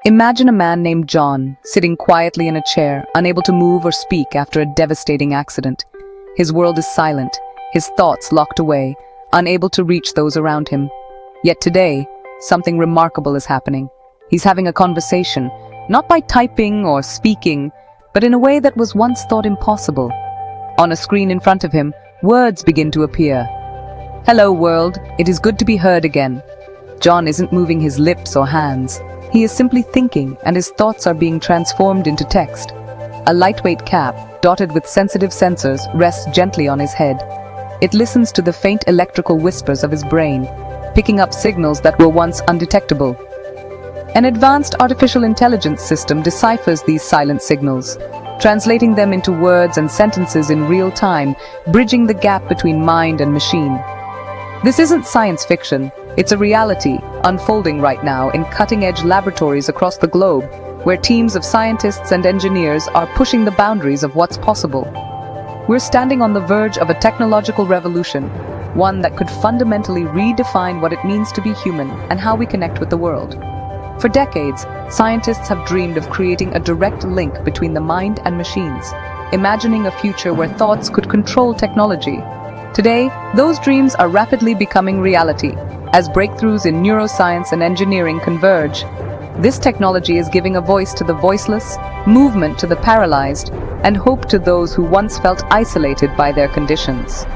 Imagine a man named John, sitting quietly in a chair, unable to move or speak after a devastating accident. His world is silent, his thoughts locked away, unable to reach those around him. Yet today, something remarkable is happening. He's having a conversation, not by typing or speaking, but in a way that was once thought impossible. On a screen in front of him, words begin to appear. "Hello, world. It is good to be heard again." John isn't moving his lips or hands. He is simply thinking, and his thoughts are being transformed into text. A lightweight cap, dotted with sensitive sensors, rests gently on his head. It listens to the faint electrical whispers of his brain, picking up signals that were once undetectable. An advanced artificial intelligence system deciphers these silent signals, translating them into words and sentences in real time, bridging the gap between mind and machine. This isn't science fiction. It's a reality, unfolding right now in cutting-edge laboratories across the globe, where teams of scientists and engineers are pushing the boundaries of what's possible. We're standing on the verge of a technological revolution, one that could fundamentally redefine what it means to be human and how we connect with the world. For decades, scientists have dreamed of creating a direct link between the mind and machines, imagining a future where thoughts could control technology. Today, those dreams are rapidly becoming reality, as breakthroughs in neuroscience and engineering converge. This technology is giving a voice to the voiceless, movement to the paralyzed, and hope to those who once felt isolated by their conditions.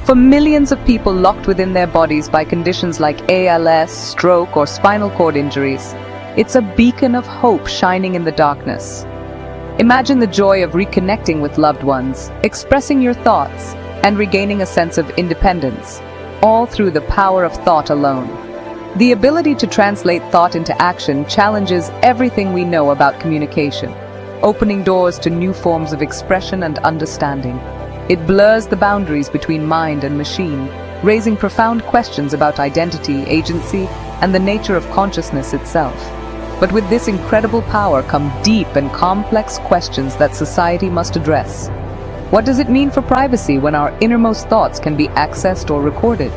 For millions of people locked within their bodies by conditions like ALS, stroke, or spinal cord injuries, it's a beacon of hope shining in the darkness. Imagine the joy of reconnecting with loved ones, expressing your thoughts, and regaining a sense of independence, all through the power of thought alone. The ability to translate thought into action challenges everything we know about communication, opening doors to new forms of expression and understanding. It blurs the boundaries between mind and machine, raising profound questions about identity, agency, and the nature of consciousness itself. But with this incredible power come deep and complex questions that society must address. What does it mean for privacy when our innermost thoughts can be accessed or recorded?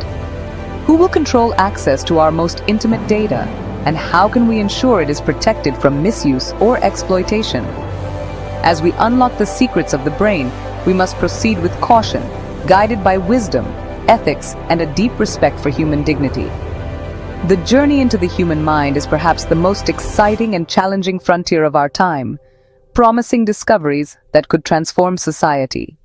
Who will control access to our most intimate data? And how can we ensure it is protected from misuse or exploitation? As we unlock the secrets of the brain, we must proceed with caution, guided by wisdom, ethics, and a deep respect for human dignity. The journey into the human mind is perhaps the most exciting and challenging frontier of our time, promising discoveries that could transform society.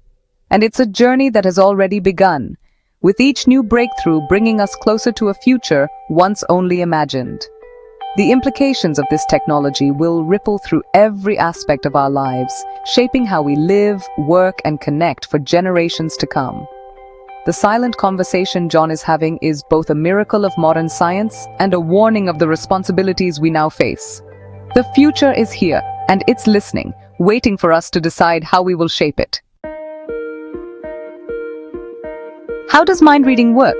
And it's a journey that has already begun, with each new breakthrough bringing us closer to a future once only imagined. The implications of this technology will ripple through every aspect of our lives, shaping how we live, work, and connect for generations to come. The silent conversation John is having is both a miracle of modern science and a warning of the responsibilities we now face. The future is here, and it's listening, waiting for us to decide how we will shape it. How does mind reading work?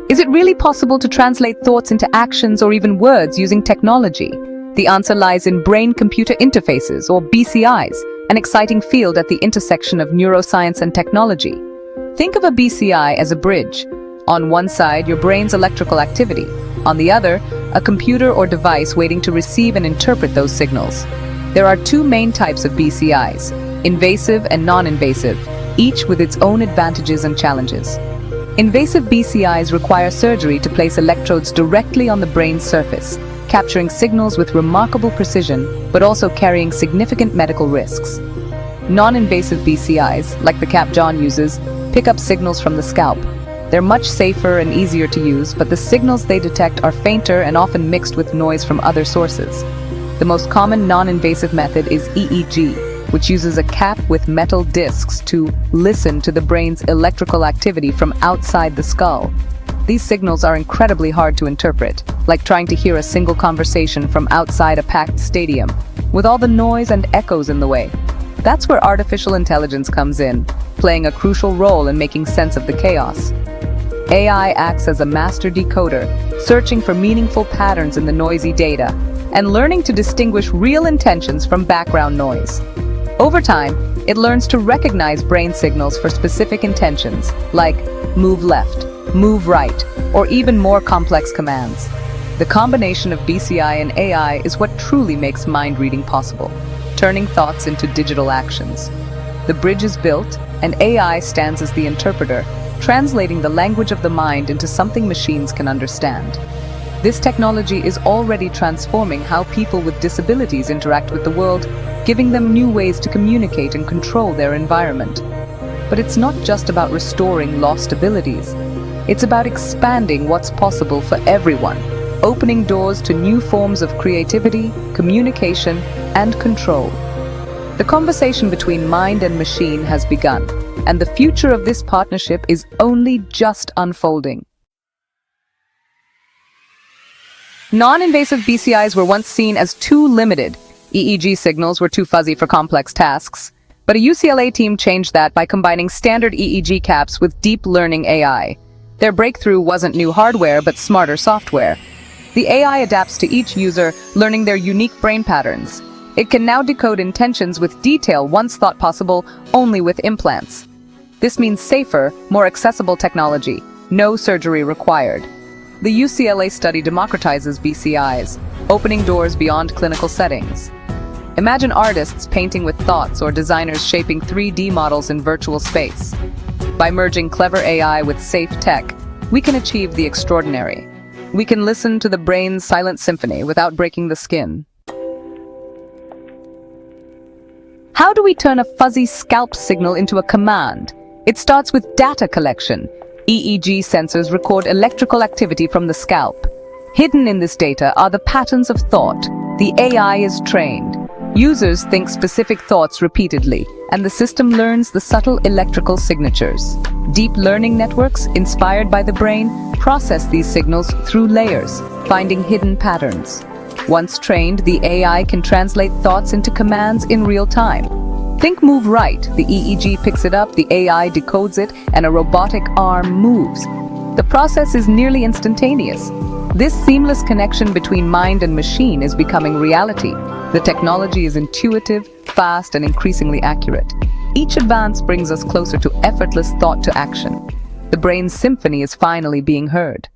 Is it really possible to translate thoughts into actions or even words using technology? The answer lies in brain-computer interfaces, or BCIs, an exciting field at the intersection of neuroscience and technology. Think of a BCI as a bridge. On one side, your brain's electrical activity. On the other, a computer or device waiting to receive and interpret those signals. There are two main types of BCIs, invasive and non-invasive, each with its own advantages and challenges. Invasive BCIs require surgery to place electrodes directly on the brain's surface, capturing signals with remarkable precision, but also carrying significant medical risks. Non-invasive BCIs, like the cap John uses, pick up signals from the scalp. They're much safer and easier to use, but the signals they detect are fainter and often mixed with noise from other sources. The most common non-invasive method is EEG, which uses a cap with metal discs to listen to the brain's electrical activity from outside the skull. These signals are incredibly hard to interpret, like trying to hear a single conversation from outside a packed stadium, with all the noise and echoes in the way. That's where artificial intelligence comes in, playing a crucial role in making sense of the chaos. AI acts as a master decoder, searching for meaningful patterns in the noisy data, and learning to distinguish real intentions from background noise. Over time, it learns to recognize brain signals for specific intentions, like move left, move right, or even more complex commands. The combination of BCI and AI is what truly makes mind reading possible, turning thoughts into digital actions. The bridge is built, and AI stands as the interpreter, translating the language of the mind into something machines can understand. This technology is already transforming how people with disabilities interact with the world, giving them new ways to communicate and control their environment. But it's not just about restoring lost abilities. It's about expanding what's possible for everyone, opening doors to new forms of creativity, communication, and control. The conversation between mind and machine has begun, and the future of this partnership is only just unfolding. Non-invasive BCIs were once seen as too limited. EEG signals were too fuzzy for complex tasks. But a UCLA team changed that by combining standard EEG caps with deep learning AI. Their breakthrough wasn't new hardware, but smarter software. The AI adapts to each user, learning their unique brain patterns. It can now decode intentions with detail once thought possible only with implants. This means safer, more accessible technology, no surgery required. The UCLA study democratizes BCIs, opening doors beyond clinical settings. Imagine artists painting with thoughts or designers shaping 3D models in virtual space. By merging clever AI with safe tech, we can achieve the extraordinary. We can listen to the brain's silent symphony without breaking the skin. How do we turn a fuzzy scalp signal into a command? It starts with data collection. EEG sensors record electrical activity from the scalp. Hidden in this data are the patterns of thought. The AI is trained. Users think specific thoughts repeatedly, and the system learns the subtle electrical signatures. Deep learning networks, inspired by the brain, process these signals through layers, finding hidden patterns. Once trained, the AI can translate thoughts into commands in real time. Think move right, the EEG picks it up, the AI decodes it, and a robotic arm moves. The process is nearly instantaneous. This seamless connection between mind and machine is becoming reality. The technology is intuitive, fast, and increasingly accurate. Each advance brings us closer to effortless thought to action. The brain's symphony is finally being heard.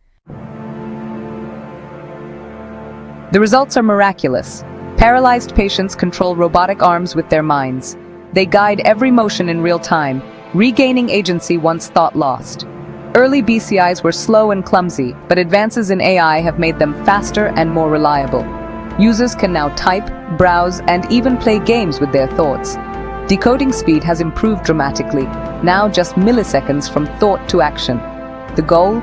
The results are miraculous. Paralyzed patients control robotic arms with their minds. They guide every motion in real time, regaining agency once thought lost. Early BCIs were slow and clumsy, but advances in AI have made them faster and more reliable. Users can now type, browse, and even play games with their thoughts. Decoding speed has improved dramatically, now just milliseconds from thought to action. The goal?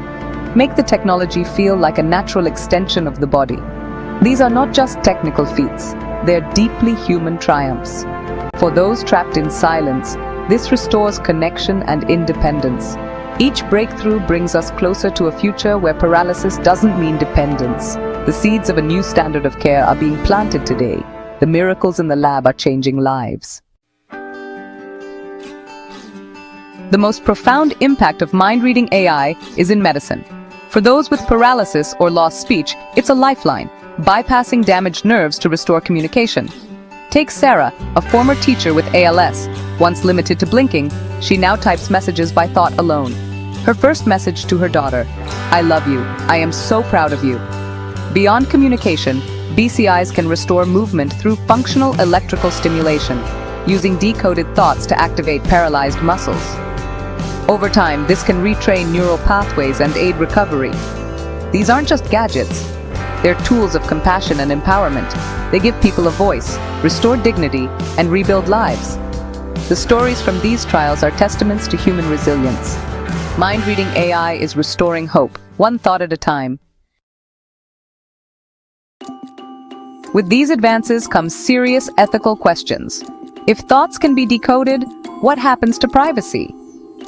Make the technology feel like a natural extension of the body. These are not just technical feats, they're deeply human triumphs. For those trapped in silence, this restores connection and independence. Each breakthrough brings us closer to a future where paralysis doesn't mean dependence. The seeds of a new standard of care are being planted today. The miracles in the lab are changing lives. The most profound impact of mind-reading AI is in medicine. For those with paralysis or lost speech, it's a lifeline, bypassing damaged nerves to restore communication. Take Sarah, a former teacher with ALS. Once limited to blinking, she now types messages by thought alone. Her first message to her daughter: "I love you. I am so proud of you." Beyond communication, BCIs can restore movement through functional electrical stimulation, using decoded thoughts to activate paralyzed muscles. Over time, this can retrain neural pathways and aid recovery. These aren't just gadgets. They're tools of compassion and empowerment. They give people a voice, restore dignity, and rebuild lives. The stories from these trials are testaments to human resilience. Mind-reading AI is restoring hope, one thought at a time. With these advances come serious ethical questions. If thoughts can be decoded, what happens to privacy?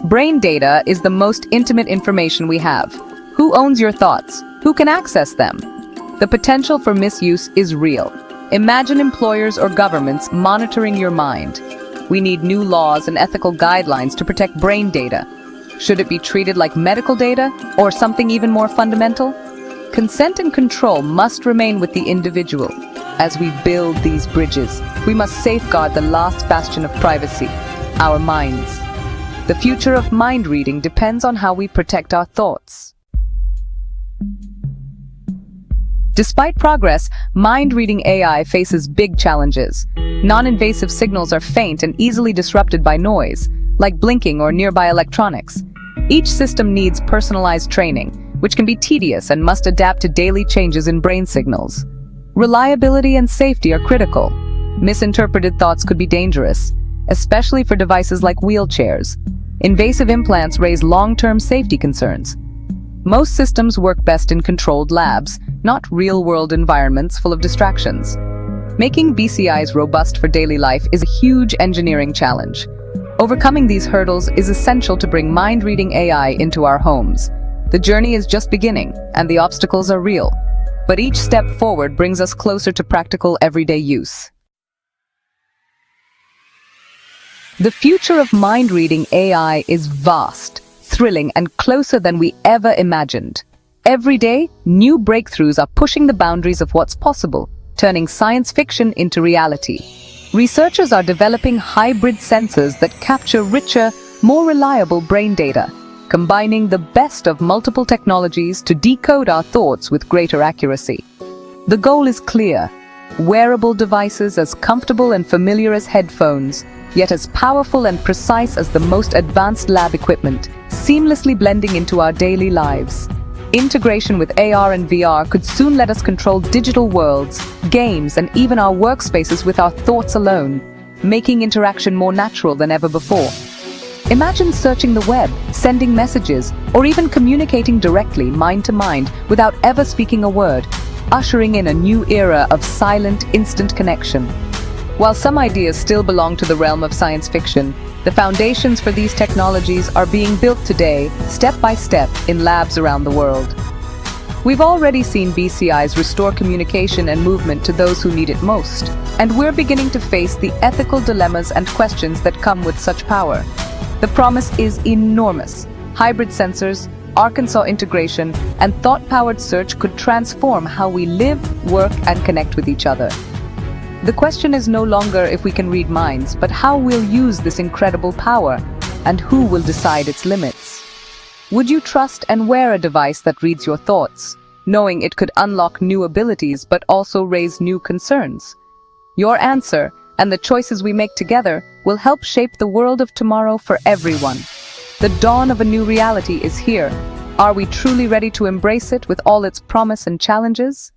Brain data is the most intimate information we have. Who owns your thoughts? Who can access them? The potential for misuse is real. Imagine employers or governments monitoring your mind. We need new laws and ethical guidelines to protect brain data. Should it be treated like medical data or something even more fundamental? Consent and control must remain with the individual. As we build these bridges, we must safeguard the last bastion of privacy, our minds. The future of mind reading depends on how we protect our thoughts. Despite progress, mind-reading AI faces big challenges. Non-invasive signals are faint and easily disrupted by noise, like blinking or nearby electronics. Each system needs personalized training, which can be tedious and must adapt to daily changes in brain signals. Reliability and safety are critical. Misinterpreted thoughts could be dangerous, especially for devices like wheelchairs. Invasive implants raise long-term safety concerns. Most systems work best in controlled labs, not real-world environments full of distractions. Making BCIs robust for daily life is a huge engineering challenge. Overcoming these hurdles is essential to bring mind-reading AI into our homes. The journey is just beginning, and the obstacles are real. But each step forward brings us closer to practical everyday use. The future of mind-reading AI is vast, thrilling, and closer than we ever imagined. Every day, new breakthroughs are pushing the boundaries of what's possible, turning science fiction into reality. Researchers are developing hybrid sensors that capture richer, more reliable brain data, combining the best of multiple technologies to decode our thoughts with greater accuracy. The goal is clear: wearable devices as comfortable and familiar as headphones, yet as powerful and precise as the most advanced lab equipment, seamlessly blending into our daily lives. Integration with AR and VR could soon let us control digital worlds, games, and even our workspaces with our thoughts alone, making interaction more natural than ever before. Imagine searching the web, sending messages, or even communicating directly, mind to mind, without ever speaking a word, ushering in a new era of silent, instant connection. While some ideas still belong to the realm of science fiction, the foundations for these technologies are being built today, step by step, in labs around the world. We've already seen BCIs restore communication and movement to those who need it most, and we're beginning to face the ethical dilemmas and questions that come with such power. The promise is enormous. Hybrid sensors, Arkansas integration, and thought-powered search could transform how we live, work, and connect with each other. The question is no longer if we can read minds, but how we'll use this incredible power, and who will decide its limits. Would you trust and wear a device that reads your thoughts, knowing it could unlock new abilities but also raise new concerns? Your answer, and the choices we make together, will help shape the world of tomorrow for everyone. The dawn of a new reality is here. Are we truly ready to embrace it with all its promise and challenges?